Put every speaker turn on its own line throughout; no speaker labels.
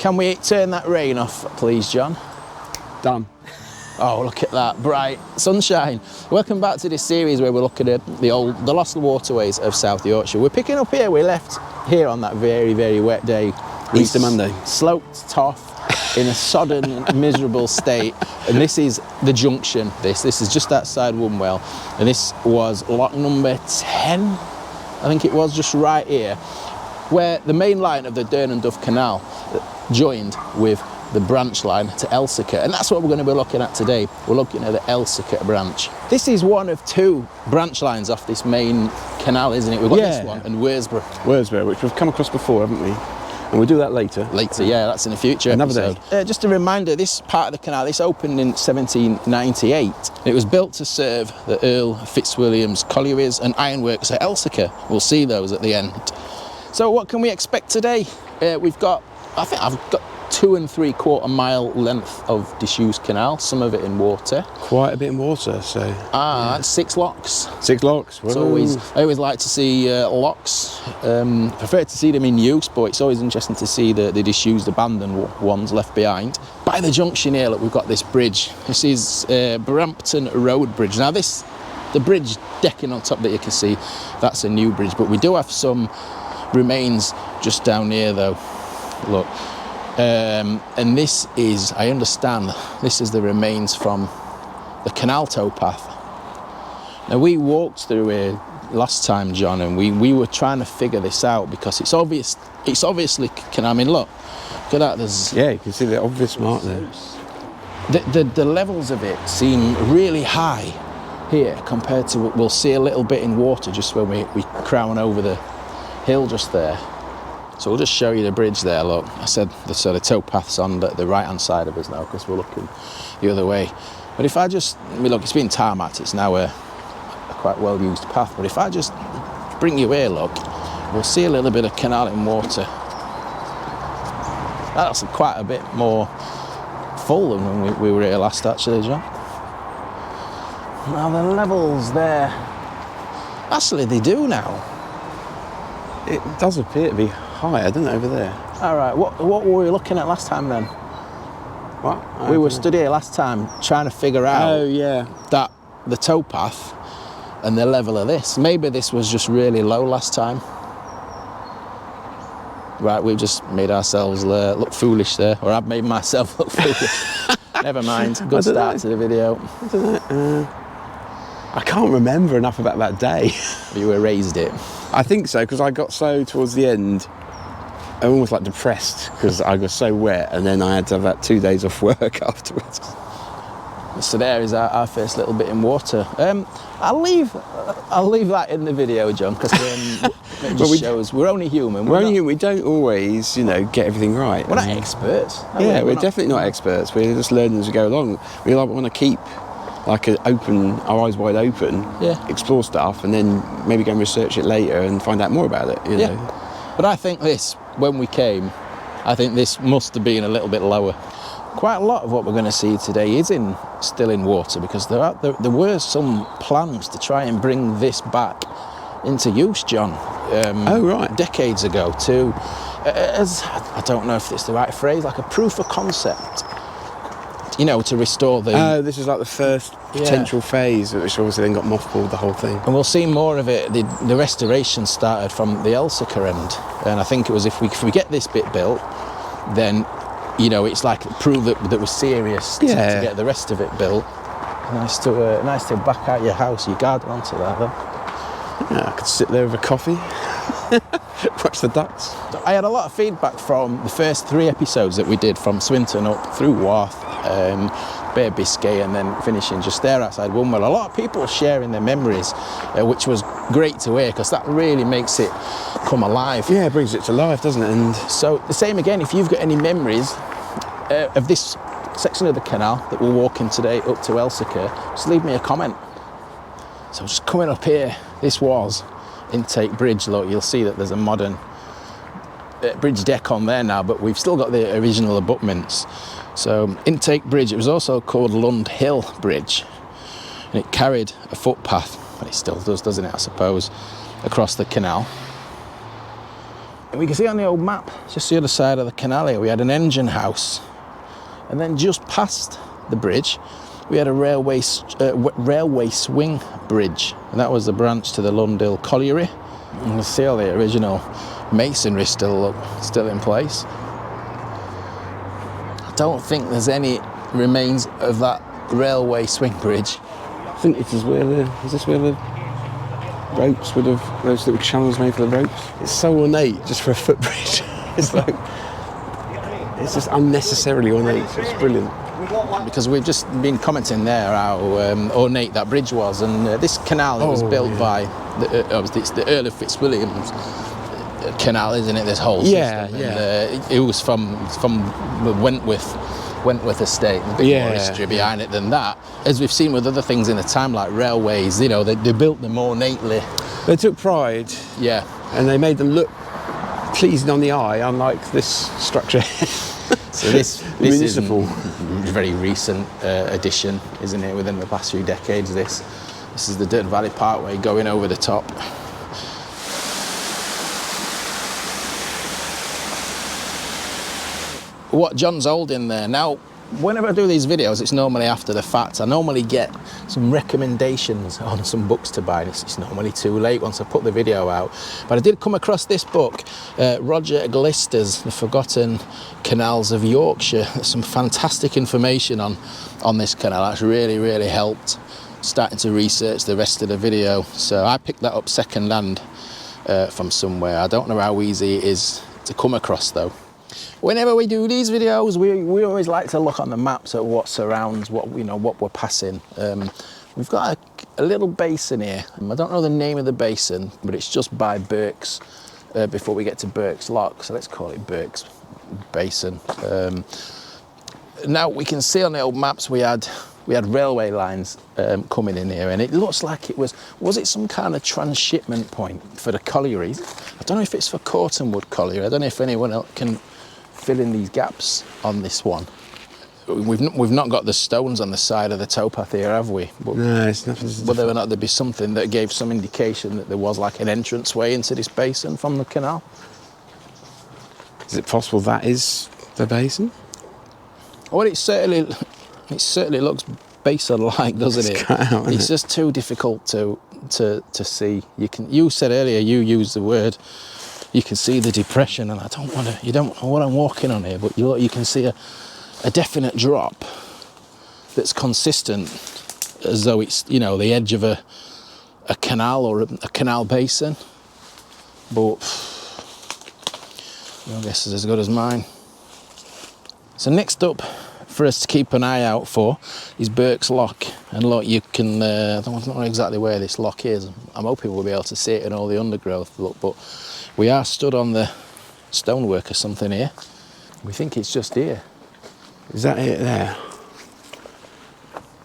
Can we turn that rain off, please, John?
Done.
Oh, look at that, bright sunshine. Welcome back to this series where we're looking at the lost waterways of South Yorkshire. We're picking up here, we left here on that very, very wet day.
Easter Monday.
Sloped tough in a sodden, miserable state. And this is the junction, this is just outside Wombwell. And this was lock number 10, I think it was, just right here, where the main line of the Dearne and Dove Canal joined with the branch line to Elsecar, and that's what we're going to be looking at today. We're looking at the Elsecar Branch. This is one of two branch lines off this main canal, isn't it? We've got this one and Worsborough, which we've come across before, haven't we? And we'll do that later. Yeah, that's in the future.
Another
episode.
day.
Just a reminder, this part of the canal, this opened in 1798. It was built to serve the Earl Fitzwilliam's collieries and ironworks at Elsecar. We'll see those at the end. So what can we expect today? We've got, I think I've got 2 3/4 mile length of disused canal, some of it in water.
Quite a bit in water, so.
That's 6 locks.
6 locks.
I always like to see locks. Prefer to see them in use, but it's always interesting to see the disused, abandoned ones left behind. By the junction here, look, we've got this bridge. This is Brampton Road Bridge. Now the bridge decking on top that you can see, that's a new bridge, but we do have some remains just down here though. Look. And this is, I understand, this is the remains from the canal towpath. Now we walked through here last time, John, and we were trying to figure this out because it's obviously canal. I mean, look at that.
Yeah, you can see the obvious mark there.
The levels of it seem really high here compared to what we'll see a little bit in water just when we crown over the hill just there. So we'll just show you the bridge there, look. I said the towpath's on the right-hand side of us now because we're looking the other way. But if I mean, look, it's been tarmacked, it's now a quite well-used path, but if I just bring you here, look, we'll see a little bit of canal in water. That's quite a bit more full than when we were here last, actually, John. Now the levels there, actually they do now.
It does appear to be higher, doesn't it, over there?
All right, what were we looking at last time then?
What?
We were stood here last time trying to figure out
that
the towpath and the level of this. Maybe this was just really low last time. Right, we've just made ourselves look foolish there, or I've made myself look foolish. Never mind, good start to the video.
I don't know. I can't remember enough about that day.
You erased it.
I think so, because I got so towards the end, I'm almost like depressed because I got so wet, and then I had to have that 2 days off work afterwards.
So there is our first little bit in water. I'll leave that in the video, John, because it just shows we're only human.
We're only human. We don't always, get everything right.
We're not experts.
Yeah, we're definitely not experts. We're just learning as we go along. We want to keep our eyes wide open, explore stuff, and then maybe go and research it later and find out more about it, you know.
But I think when we came, I think this must have been a little bit lower. Quite a lot of what we're going to see today is still in water because there were some plans to try and bring this back into use, John. Decades ago to, as I don't know if it's the right phrase, like a proof of concept. To restore the...
this is like the first potential phase, which obviously then got mothballed, the whole thing.
And we'll see more of it. The restoration started from the Elsecar end. And I think it was if we get this bit built, then, it's like prove that we're serious to get the rest of it built. Nice to back out your house, your garden onto that, though.
Yeah, I could sit there with a coffee, watch the ducks.
I had a lot of feedback from the first 3 episodes that we did from Swinton up through Warth, Bay of Biscay, and then finishing just there outside Wombwell. A lot of people sharing their memories, which was great to hear because that really makes it come alive.
Yeah, it brings it to life, doesn't it? And
so the same again, if you've got any memories of this section of the canal that we're walking today up to Elsecar, just leave me a comment. So just coming up here, this was Intake Bridge. Look, you'll see that there's a modern bridge deck on there now, but we've still got the original abutments. So Intake Bridge, it was also called Lund Hill Bridge, and it carried a footpath, but it still does, doesn't it, I suppose, across the canal. And we can see on the old map, just the other side of the canal here, we had an engine house. And then just past the bridge, we had a railway swing bridge. And that was the branch to the Lundhill Colliery. You can see all the original masonry still in place. I don't think there's any remains of that railway swing bridge.
I think is this where the ropes would have, those little channels made for the ropes? It's so ornate just for a footbridge. It's like, it's just unnecessarily ornate. It's brilliant.
Because we've just been commenting there how ornate that bridge was, and this canal was built by obviously it's the Earl of Fitzwilliam's canal, isn't it? This whole system. And, it was from the Wentworth estate. There's a bit more history behind it than that. As we've seen with other things in the time, like railways, you know, they built them ornately.
They took pride.
Yeah.
And they made them look pleasing on the eye, unlike this structure.
So this
municipal.
is a very recent addition, isn't it? Within the past few decades, this is the Dearne Valley Parkway going over the top. What John's holding there now. Whenever I do these videos, it's normally after the fact. I normally get some recommendations on some books to buy. It's normally too late once I put the video out. But I did come across this book, Roger Glister's The Forgotten Canals of Yorkshire. There's some fantastic information on this canal. That's really helped starting to research the rest of the video. So I picked that up second hand from somewhere. I don't know how easy it is to come across though. Whenever we do these videos, we always like to look on the maps at what surrounds what we're passing. We've got a little basin here. I don't know the name of the basin, but it's just by Burke's before we get to Burke's Lock. So let's call it Burke's Basin. Now we can see on the old maps we had railway lines coming in here, and it looks like it was it some kind of transshipment point for the collieries? I don't know if it's for Cortonwood Colliery. I don't know if anyone else can fill in these gaps on this one. We've not got the stones on the side of the towpath here, have we? But
no, it's nothing.
Whether or not there'd be something that gave some indication that there was like an entranceway into this basin from the canal.
Is it possible that is the basin?
Well, it certainly looks basin-like, doesn't it?
Cut out,
it's just too difficult to see. You said earlier, you used the word, you can see the depression, and you don't know what I'm walking on here, but you can see a definite drop that's consistent, as though it's, you know, the edge of a canal or a canal basin. But your guess is as good as mine. So next up for us to keep an eye out for is Burke's Lock. And look, you can, I don't know exactly where this lock is. I'm hoping we'll be able to see it in all the undergrowth, look, but we are stood on the stonework or something here. We think it's just here.
Is that it there?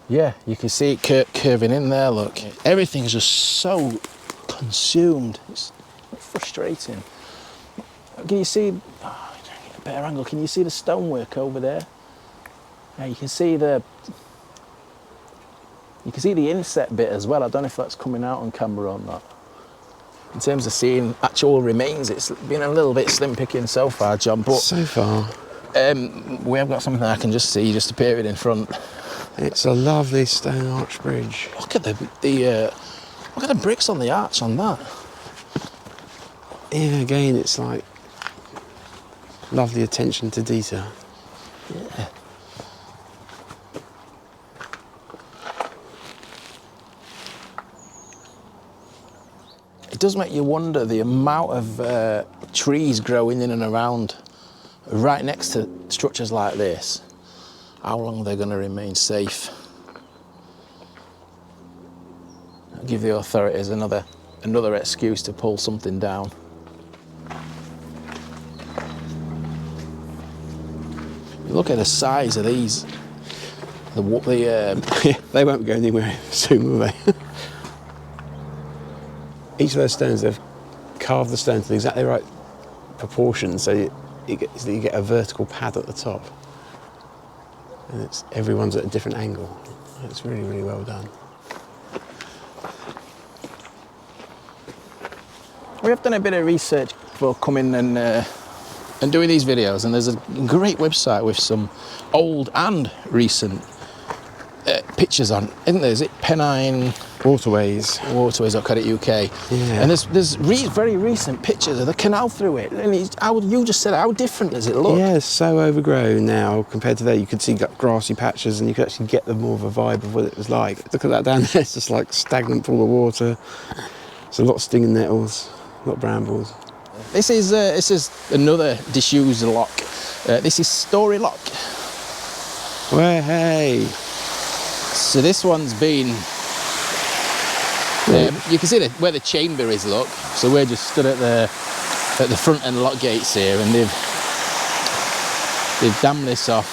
Yeah, you can see it curving in there, look. Everything's just so consumed. It's frustrating. Can you see, get a better angle, can you see the stonework over there? Yeah, you can see the inset bit as well. I don't know if that's coming out on camera or not. In terms of seeing actual remains, it's been a little bit slim picking so far, John. But
so far,
we have got something I can just see just appearing in front.
It's a lovely stone arch bridge.
Look at look at the bricks on the arch on that.
Yeah, again, it's like lovely attention to detail.
Yeah. It does make you wonder the amount of trees growing in and around right next to structures like this. How long they're going to remain safe. I'll give the authorities another excuse to pull something down. Look at the size of these.
They won't go anywhere soon, will they? Each of those stones, they've carved the stone to the exactly right proportion, so you get a vertical pad at the top. And everyone's at a different angle. It's really, really well done.
We have done a bit of research for coming and doing these videos. And there's a great website with some old and recent pictures on, isn't there? Is it Pennine Waterways.co.uk?
Yeah.
And there's very recent pictures of the canal through it. And you just said, how different does it look?
Yeah, it's so overgrown now compared to there. You could see grassy patches, and you could actually get more of a vibe of what it was like. Look at that down there. It's just like stagnant pool of water. There's a lot of stinging nettles, a lot of brambles.
This is another disused lock. This is Story Lock.
Well, hey.
So this one's been. You can see where the chamber is. Look. So we're just stood at the front end lock gates here, and they've dammed this off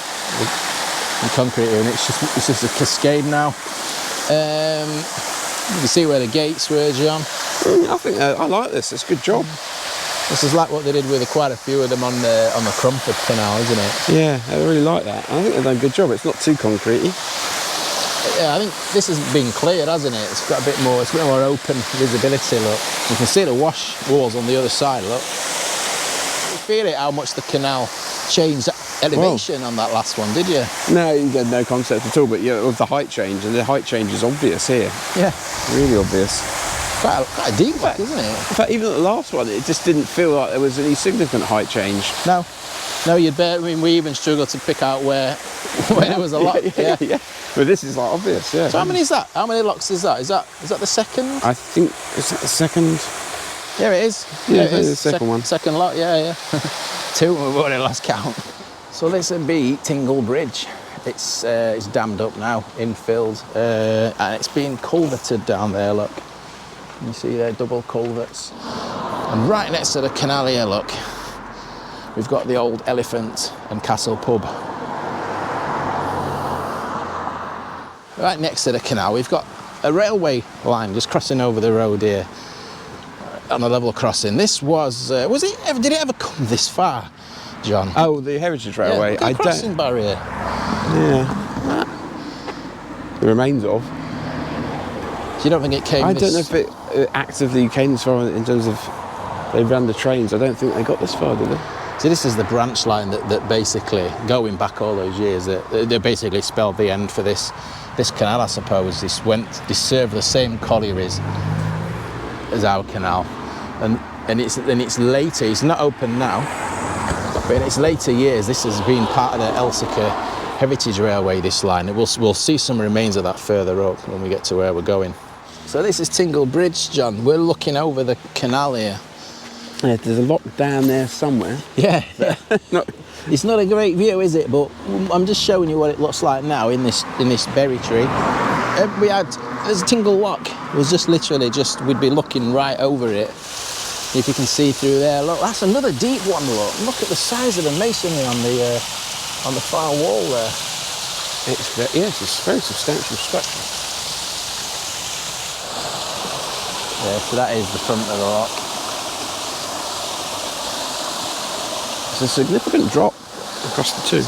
with concrete here, and it's just a cascade now. You can see where the gates were, John.
I think I like this. It's a good job.
This is like what they did with quite a few of them on the Crumford Canal, isn't it?
Yeah, I really like that. I think they've done a good job. It's not too concretey.
Yeah, I think this has been cleared, hasn't it? It's got a bit more open visibility, look. You can see the wash walls on the other side, look. You feel it, how much the canal changed elevation on that last one, did you?
No, you had no concept at all, but yeah, with the height change, and the height change is obvious here.
Yeah.
Really obvious.
Quite a deep back, isn't it?
In fact, even at the last one, it just didn't feel like there was any significant height change.
No, we even struggled to pick out where there was a lock. Yeah.
But this is like obvious, yeah.
So how many is that? How many locks is that? Is that the second?
I think, is that the second?
Yeah, it is.
Yeah, it is the second one.
Second lock, yeah. Two, we've already lost count. So this would be Tingle Bridge. It's dammed up now, infilled, and it's been culverted down there, look. You see there, double culverts. And right next to the canal here, look, we've got the old Elephant and Castle pub. Right next to the canal, we've got a railway line just crossing over the road here on a level crossing. This did it ever come this far, John?
Oh, the Heritage Railway.
Yeah, crossing barrier.
Yeah. The remains of.
You don't think it came
I don't know if it actively came this far in terms of they ran the trains. I don't think they got this far, did they?
So this is the branch line that basically, going back all those years, they basically spelled the end for this canal, I suppose. This served the same collieries as our canal, and it's later. It's not open now, but in its later years, this has been part of the Elsecar Heritage Railway. This line, we'll see some remains of that further up when we get to where we're going. So this is Tingle Bridge, John. We're looking over the canal here.
Yeah, there's a lock down there somewhere.
Yeah. It's not a great view, is it? But I'm just showing you what it looks like now in this berry tree. There's a Tingle Lock. It was just literally we'd be looking right over it. If you can see through there, look, that's another deep one. Look at the size of the masonry on the far wall there.
It's a very substantial structure.
Yeah, so that is the front of the lock.
It's a significant drop across the two.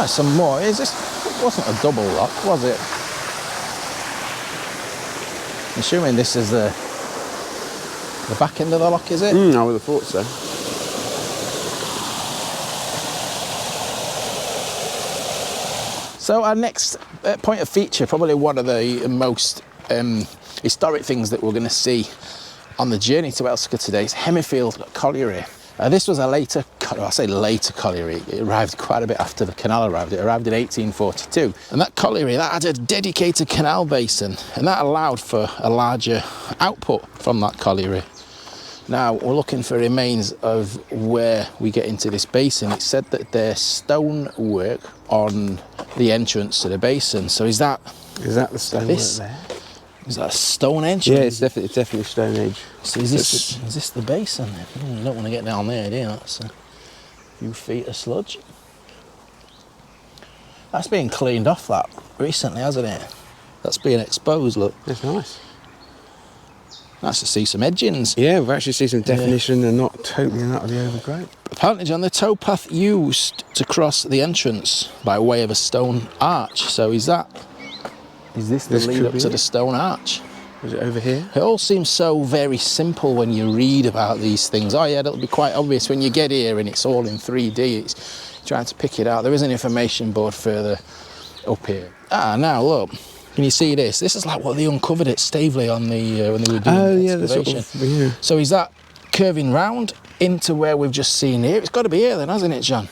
Some more. It wasn't a double lock, was it? I'm assuming this is the back end of the lock, is it?
I would have thought so.
So our next point of feature, probably one of the most historic things that we're going to see on the journey to Elsecar today, is Hemingfield Colliery. This was a later colliery. It arrived quite a bit after the canal arrived. It arrived in 1842. And that colliery, that had a dedicated canal basin, and that allowed for a larger output from that colliery. Now, we're looking for remains of where we get into this basin. It said that there's stonework on the entrance to the basin. So is that
the stonework there?
Is that a stone entrance?
Yeah, it's definitely Stone Age.
So is this the basin? You don't want to get down there, do you? That's a few feet of sludge. That's being cleaned off that recently, hasn't it? That's being exposed, look.
That's nice.
Nice to see some edgings.
Yeah, we've actually seen some definition and not totally and utterly overgrown.
Apparently, John, the towpath used to cross the entrance by way of a stone arch. So is this the lead up to the stone arch?
Was it over here?
It all seems so very simple when you read about these things. Oh yeah, it'll be quite obvious when you get here and it's all in 3D. It's trying to pick it out. There is an information board further up here. Ah, now look. Can you see this? This is like what they uncovered at Staveley on the when they were doing the excavation.
Yeah.
So is that curving round into where we've just seen here? It's got to be here then, hasn't it, John?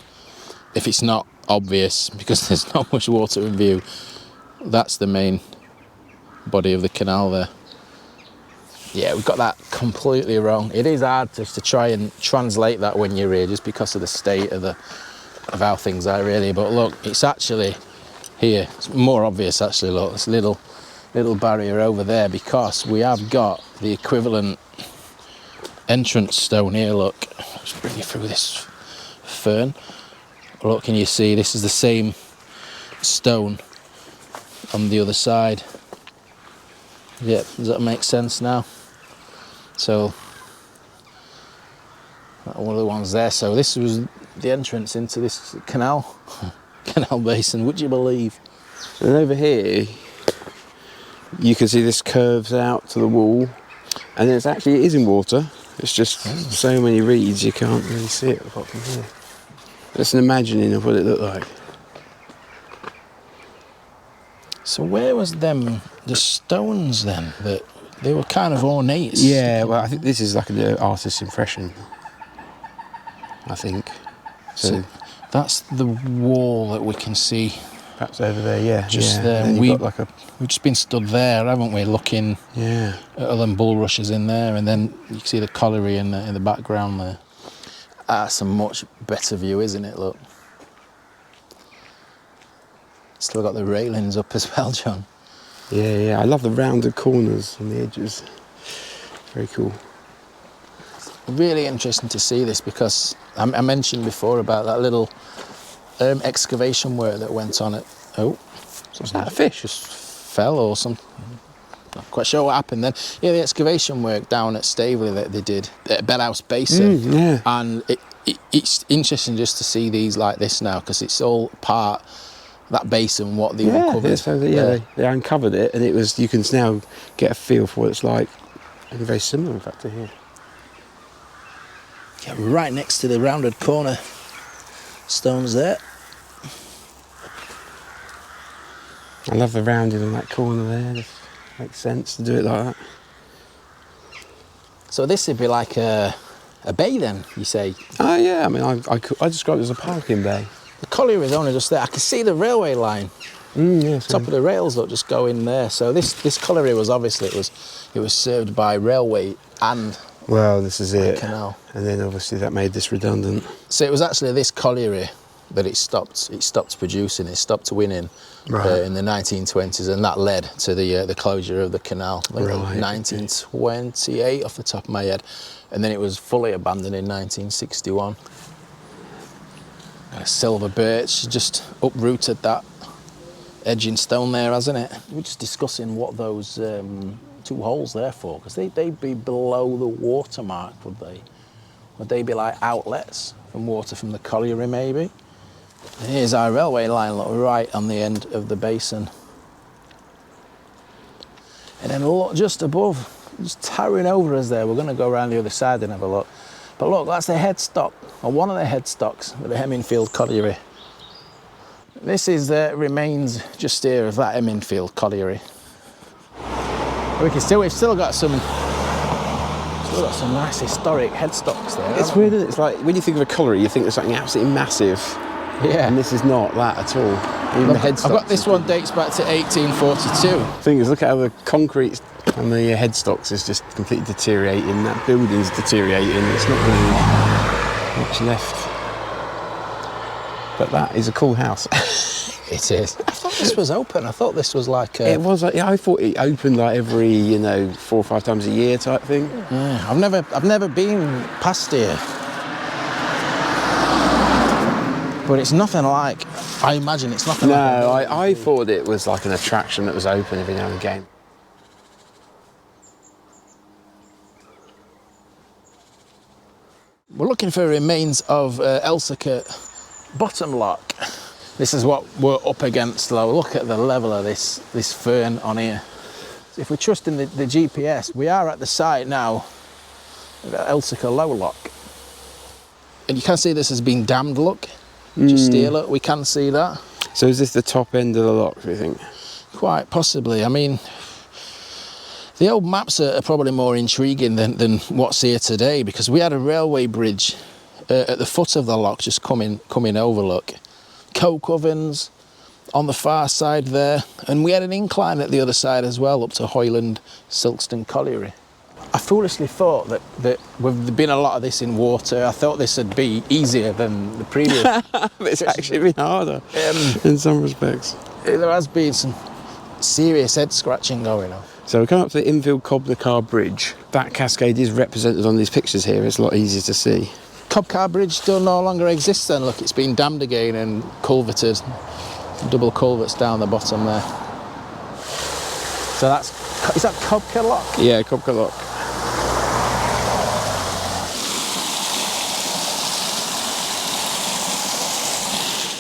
If it's not obvious, because there's not much water in view, that's the main body of the canal there. Yeah, we've got that completely wrong. It is hard to try and translate that when you're here, just because of the state of how things are really. But look, it's actually here. It's more obvious actually. Look, this little barrier over there, because we have got the equivalent entrance stone here. Look, just bring you through this fern. Look, can you see? This is the same stone on the other side. Yep, does that make sense now? So, one of the ones there. So this was the entrance into this canal basin, would you believe?
And over here, you can see this curves out to the wall, and it is in water. It's just so many reeds, you can't really see it apart from here. That's an imagining of what it looked like.
So where was the stones then? That they were kind of ornate.
Yeah, well, I think this is like an artist's impression, I think. So
that's the wall that we can see.
Perhaps over there, yeah.
Just there. We've just been stood there, haven't we, looking at all them bulrushes in there, and then you can see the colliery in the background there. That's a much better view, isn't it? Look. Still got the railings up as well, John.
Yeah. I love the rounded corners on the edges. Very cool.
Really interesting to see this, because I mentioned before about that little excavation work that went on at... Oh, was that a fish? Just fell or something. Not quite sure what happened then. Yeah, the excavation work down at Staveley that they did at Bedhouse Basin. And it's interesting just to see these like this now, because it's all part... that basin, what they uncovered.
So they uncovered it, and it was. You can now get a feel for what it's like, and very similar, in fact, to here.
Yeah, right next to the rounded corner stones there.
I love the rounding on that corner there. It makes sense to do it like that.
So this would be like a bay then, you say?
Oh yeah, I mean, I describe it as a parking bay.
The colliery is only just there. I can see the railway line. Top of the rails that just go in there. So this colliery was obviously it was served by railway and
this is it.
Canal.
And then obviously that made this redundant.
So it was actually this colliery that it stopped producing. It stopped winning in the 1920s, and that led to the closure of the canal. I think 1928 off the top of my head, and then it was fully abandoned in 1961. Silver birch just uprooted that edging stone there, hasn't it? We're just discussing what those two holes there for, because they'd be below the water mark, would they? Would they be like outlets from water from the colliery, maybe? And here's our railway line, look, right on the end of the basin. And then look, just above, just towering over us there, we're going to go around the other side and have a look. But look, that's the headstock, or one of the headstocks of the Hemingfield Colliery. This is the remains just here of that Hemingfield Colliery. We've still got some nice historic headstocks there.
It's weird, isn't it? It's like when you think of a colliery, you think of something absolutely massive.
Yeah.
And this is not that at all. Even the headstocks.
I've got this one dates back to 1842.
The thing is, look at how the concrete and the headstocks is just completely deteriorating. That building's deteriorating. It's not really much left. But that is a cool house.
It is. I thought this was open. I thought this was like a...
It was like, yeah, I thought it opened like every, 4 or 5 times a year type thing.
Yeah, I've never been past here. But it's nothing like, I imagine it's nothing like...
No, I thought it was like an attraction that was open every now and again.
We're looking for remains of Elsecar bottom lock. This is what we're up against, though. Look at the level of this fern on here. So if we're trusting the GPS, we are at the site now of Elsecar Lower Lock. And you can see this has been dammed, look. Just here, look, we can see that.
So is this the top end of the lock, do you think?
Quite possibly. I mean, the old maps are probably more intriguing than what's here today, because we had a railway bridge at the foot of the lock just coming over, look. Coke ovens on the far side there, and we had an incline at the other side as well, up to Hoyland Silkston Colliery. I foolishly thought that with been a lot of this in water, I thought this would be easier than the previous.
It's actually been harder in some respects.
There has been some serious head scratching going on.
So we come up to the Hemingfield Colliery Bridge. That cascade is represented on these pictures here. It's a lot easier to see.
Cobcar Bridge still no longer exists then. Look, it's been dammed again and culverted. Double culverts down the bottom there. So is that Cobcar Lock?
Yeah, Cobcar Lock.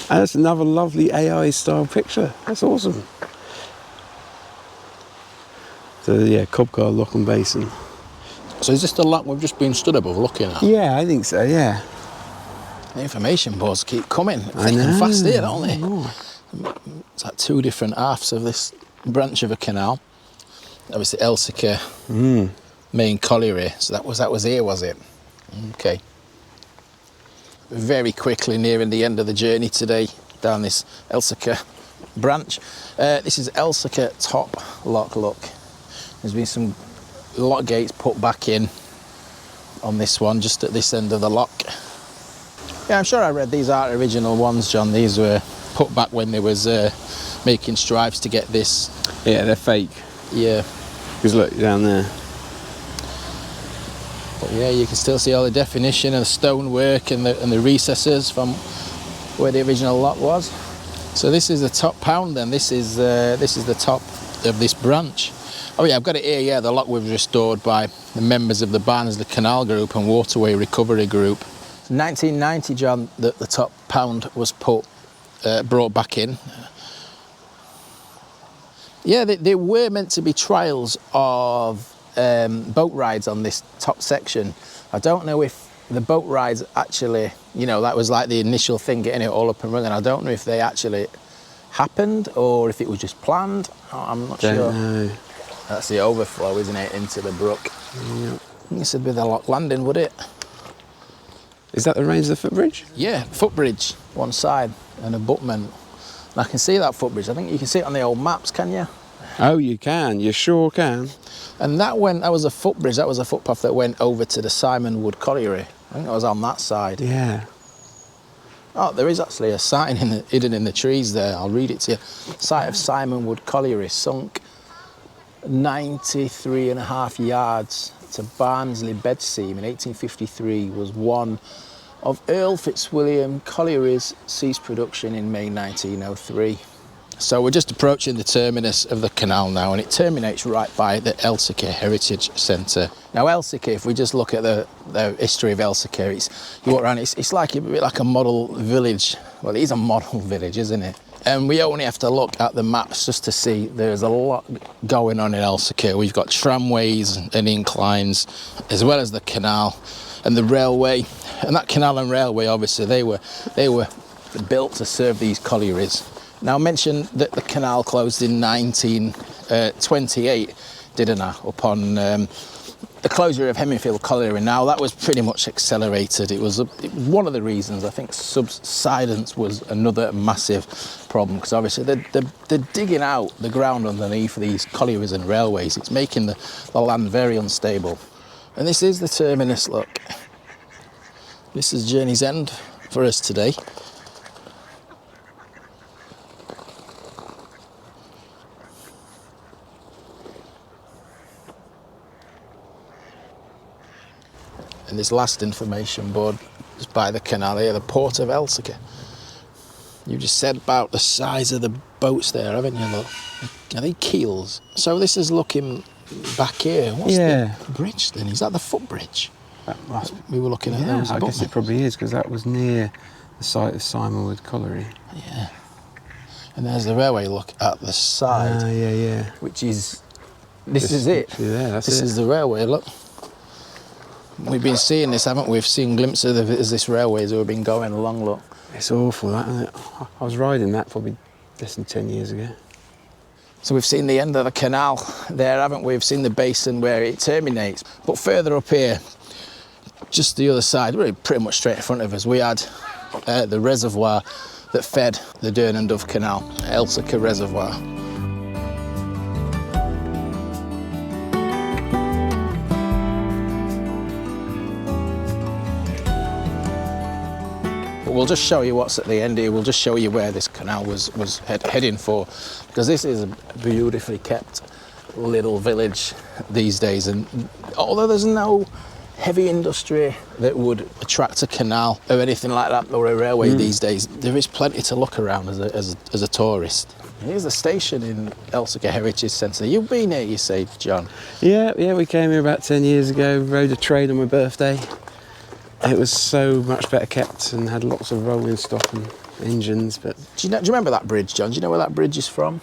And that's another lovely AI style picture. That's awesome. So yeah, Cobcar Lock and Basin.
So is this the lock we've just been stood above looking at?
Yeah, I think so, yeah.
The information boards keep coming thick and fast here, don't they? It's like two different halves of this branch of a canal. Obviously Elsecar main colliery. So that was here, was it? Okay. Very quickly nearing the end of the journey today down this Elsecar branch. This is Elsecar top lock, look. There's been some lock gates put back in on this one, just at this end of the lock. Yeah, I'm sure I read these aren't original ones, John. These were put back when they was making strives to get this.
Yeah, they're fake.
Yeah.
Because look, down there.
But yeah, you can still see all the definition and the stonework and the recesses from where the original lock was. So this is the top pound then. This is the top of this branch. Oh yeah, I've got it here, yeah, the lock was restored by the members of the Barnsley Canal Group and Waterway Recovery Group. 1990, John, the top pound was brought back in. Yeah, they were meant to be trials of boat rides on this top section. I don't know if the boat rides actually, you know, that was like the initial thing, getting it all up and running. I don't know if they actually happened or if it was just planned. I'm not sure.
Know.
That's the overflow, isn't it, into the brook?
Yeah.
I think this would be the lock landing, would it?
Is that the range of the footbridge?
Yeah, footbridge, one side, and abutment. And I can see that footbridge. I think you can see it on the old maps, can you?
Oh, you can. You sure can.
And that was a footbridge. That was a footpath that went over to the Simonwood Colliery. I think that was on that side.
Yeah.
Oh, there is actually a sign hidden in the trees there. I'll read it to you. Site of Simonwood Colliery, sunk 93.5 yards to Barnsley bed seam in 1853, was one of Earl Fitzwilliam Colliery's ceased production in May 1903. So we're just approaching the terminus of the canal now, and it terminates right by the Elsecar Heritage Centre. Now Elsecar, if we just look at the history of Elsecar, you walk around, it's like a bit like a model village. Well, it is a model village, isn't it? And we only have to look at the maps just to see there's a lot going on in Elsecar. We've got tramways and inclines, as well as the canal and the railway. And that canal and railway, obviously, they were built to serve these collieries. Now, I mentioned that the canal closed in 1928, didn't I, upon the closure of Hemingfield Colliery. Now, that was pretty much accelerated. It was one of the reasons. I think subsidence was another massive problem, because obviously they're digging out the ground underneath these collieries and railways. It's making the land very unstable. And this is the terminus, look. This is Journey's End for us today. And this last information board is by the canal here, the port of Elsecar. You just said about the size of the boats there, haven't you? Look, are they keels? So this is looking back here. What's the bridge then? Is that the footbridge? We were looking at those.
I guess it probably is, because that was near the site of Simonwood Colliery.
Yeah. And there's the railway, look, at the side.
Yeah.
Which is This is it.
Yeah, that's
this
it.
is the railway, look. We've been seeing this, haven't we? We've seen glimpses of it as this railway as we've been going along, look.
It's awful, that, isn't it? I was riding that probably less than 10 years ago.
So we've seen the end of the canal there, haven't we? We've seen the basin where it terminates. But further up here, just the other side, really pretty much straight in front of us, we had the reservoir that fed the Dearne and Dove Canal, Elsecar Reservoir. But we'll just show you what's at the end here. We'll just show you where this canal was heading for, because this is a beautifully kept little village these days. And although there's no heavy industry that would attract a canal or anything like that, or a railway these days, there is plenty to look around as a tourist. Here's the station in Elsecar Heritage Centre. You've been here, you say, John?
Yeah, we came here about 10 years ago, rode a train on my birthday. It was so much better kept and had lots of rolling stock and engines. But
Do you remember that bridge, John? Do you know where that bridge is from?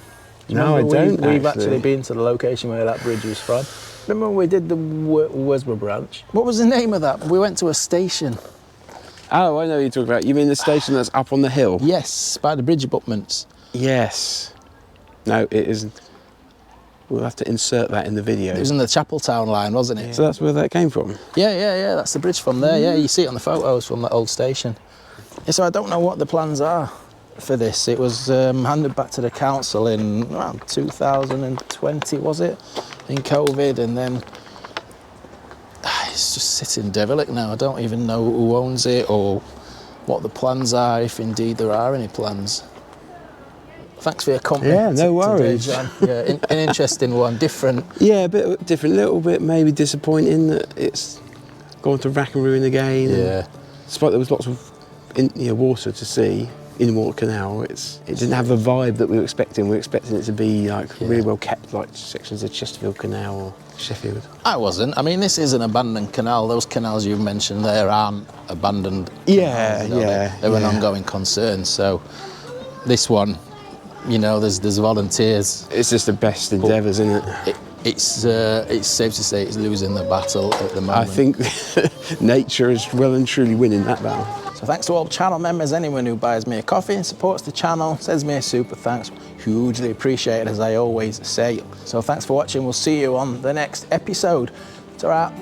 No, I don't.
We've actually been to the location where that bridge was from. Remember when we did the Wobbly branch? What was the name of that? We went to a station.
Oh, I know what you're talking about. You mean the station that's up on the hill?
Yes, by the bridge abutments.
Yes. No, it isn't. We'll have to insert that in the video.
It was in the Chapeltown line, wasn't it?
Yeah. So that's where that came from?
Yeah, that's the bridge from there. Yeah, you see it on the photos from that old station. Yeah, so I don't know what the plans are for this. It was handed back to the council in around 2020, was it? In COVID, and then it's just sitting derelict now. I don't even know who owns it or what the plans are, if indeed there are any plans. Thanks for your company.
Yeah, no worries.
Today, John. Yeah, an interesting one, different.
Yeah, a bit different, a little bit maybe disappointing that it's gone to rack and ruin again.
Yeah.
Despite there was lots of water to see in Water Canal, it didn't have the vibe that we were expecting. We were expecting it to be like really well kept, like sections of Chesterfield Canal or Sheffield.
I wasn't. I mean, this is an abandoned canal. Those canals you've mentioned there aren't abandoned
Yeah,
canals, They're an ongoing concern. So this one, there's volunteers.
It's just the best endeavours, isn't it?
It's safe to say it's losing the battle at the moment.
I think nature is well and truly winning that battle.
So thanks to all channel members, anyone who buys me a coffee and supports the channel, sends me a super thanks, hugely appreciated, as I always say. So thanks for watching. We'll see you on the next episode. Ta-ra.